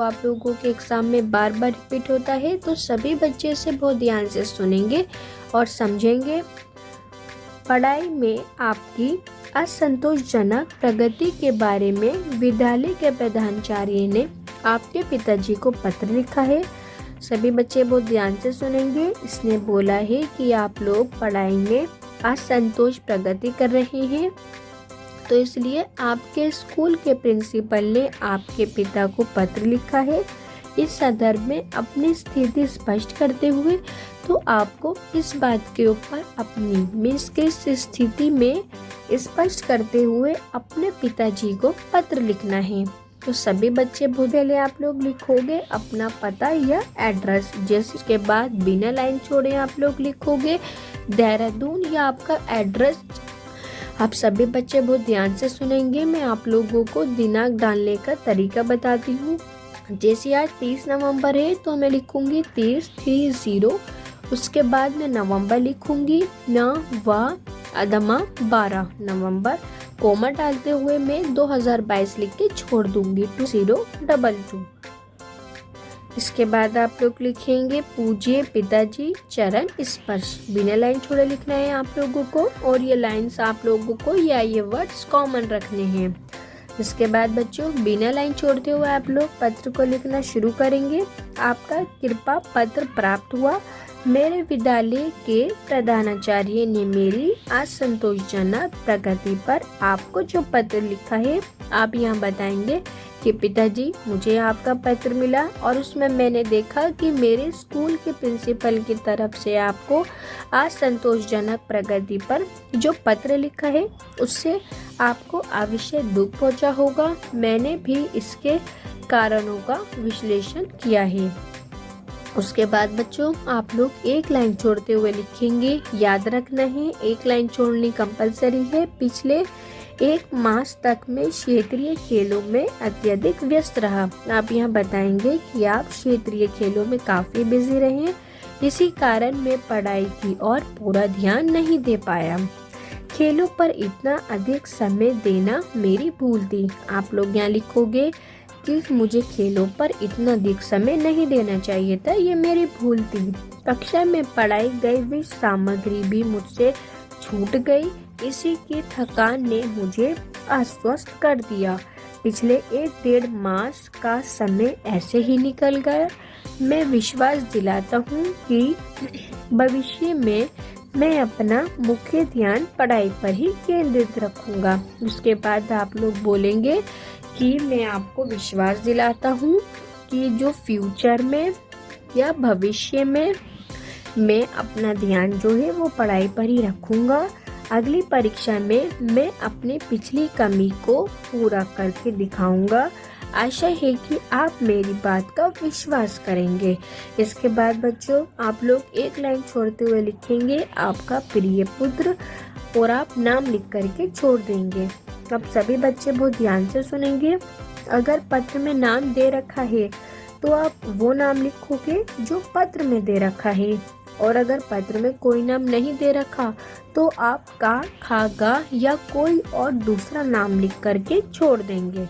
आप लोगों के एग्जाम में बार बार रिपीट होता है, तो सभी बच्चे इसे बहुत ध्यान से सुनेंगे और समझेंगे। पढ़ाई में आपकी असंतोषजनक प्रगति के बारे में विद्यालय के प्रधानाचार्य ने आपके पिताजी को पत्र लिखा है। सभी बच्चे बहुत ध्यान से सुनेंगे। इसने बोला है कि आप लोग पढ़ाई में असंतोष प्रगति कर रहे हैं, तो इसलिए आपके स्कूल के प्रिंसिपल ने आपके पिता को पत्र लिखा है। इस संदर्भ में अपनी स्थिति स्पष्ट करते हुए तो आपको इस बात के ऊपर अपनी मिस की स्थिति में स्पष्ट करते हुए अपने पिताजी को पत्र लिखना है। तो सभी बच्चे बहुत पहले आप लोग लिखोगे अपना पता या एड्रेस, जैसे उसके बाद बिना लाइन छोड़े आप लोग लिखोगे देहरादून या आपका एड्रेस। आप सभी बच्चे बहुत ध्यान से सुनेंगे। मैं आप लोगों को दिनांक डालने का तरीका बताती हूँ। जैसे आज 30 नवंबर है तो मैं लिखूंगी 30 उसके बाद मैं नवंबर लिखूंगी अदमा 12 नवंबर, कोमा डालते हुए मैं 2022 लिख के छोड़ दूंगी 2022। इसके बाद आप लोग लिखेंगे पूज्य पिताजी चरण स्पर्श, बिना लाइन छोड़े लिखना है आप लोगों को, और ये लाइंस आप लोगों को या ये वर्ड्स कॉमन रखने हैं। इसके बाद बच्चों बिना लाइन छोड़ते हुए आप लोग पत्र को लिखना शुरू करेंगे। आपका कृपा पत्र प्राप्त हुआ। मेरे विद्यालय के प्रधानाचार्य ने मेरी असंतोषजनक प्रगति पर आपको जो पत्र लिखा है आप यहाँ बताएंगे कि पिताजी मुझे आपका पत्र मिला और उसमें मैंने देखा कि मेरे स्कूल के प्रिंसिपल की तरफ से आपको असंतोषजनक प्रगति पर जो पत्र लिखा है उससे आपको अवश्य दुख पहुंचा होगा। मैंने भी इसके कारणों का विश्लेषण किया है। उसके बाद बच्चों आप लोग एक लाइन छोड़ते हुए लिखेंगे। याद रखना है एक लाइन छोड़नी कंपलसरी है। पिछले एक मास तक में क्षेत्रीय खेलों में अत्यधिक व्यस्त रहा। आप यहाँ बताएंगे कि आप क्षेत्रीय खेलों में काफी बिजी रहे, इसी कारण मैं पढ़ाई की ओर पूरा ध्यान नहीं दे पाया। खेलों पर इतना अधिक समय देना मेरी भूल थी। आप लोग यहाँ लिखोगे कि मुझे खेलों पर इतना अधिक समय नहीं देना चाहिए था, ये मेरी भूल थी। कक्षा में पढ़ाई गई हुई सामग्री भी मुझसे छूट गई, इसी की थकान ने मुझे अस्वस्थ कर दिया। पिछले 1-1.5 मास का समय ऐसे ही निकल गया। मैं विश्वास दिलाता हूँ कि भविष्य में मैं अपना मुख्य ध्यान पढ़ाई पर ही केंद्रित रखूंगा। उसके बाद आप लोग बोलेंगे कि मैं आपको विश्वास दिलाता हूँ कि जो फ्यूचर में या भविष्य में मैं अपना ध्यान जो है वो पढ़ाई पर ही रखूंगा। अगली परीक्षा में मैं अपनी पिछली कमी को पूरा करके दिखाऊंगा। आशा है कि आप मेरी बात का विश्वास करेंगे। इसके बाद बच्चों आप लोग एक लाइन छोड़ते हुए लिखेंगे आपका प्रिय पुत्र, और आप नाम लिख करके छोड़ देंगे। अब सभी बच्चे बहुत ध्यान से सुनेंगे। अगर पत्र में नाम दे रखा है तो आप वो नाम लिखोगे जो पत्र में दे रखा है, और अगर पत्र में कोई नाम नहीं दे रखा तो आप का, खा, गा या कोई और दूसरा नाम लिख करके छोड़ देंगे।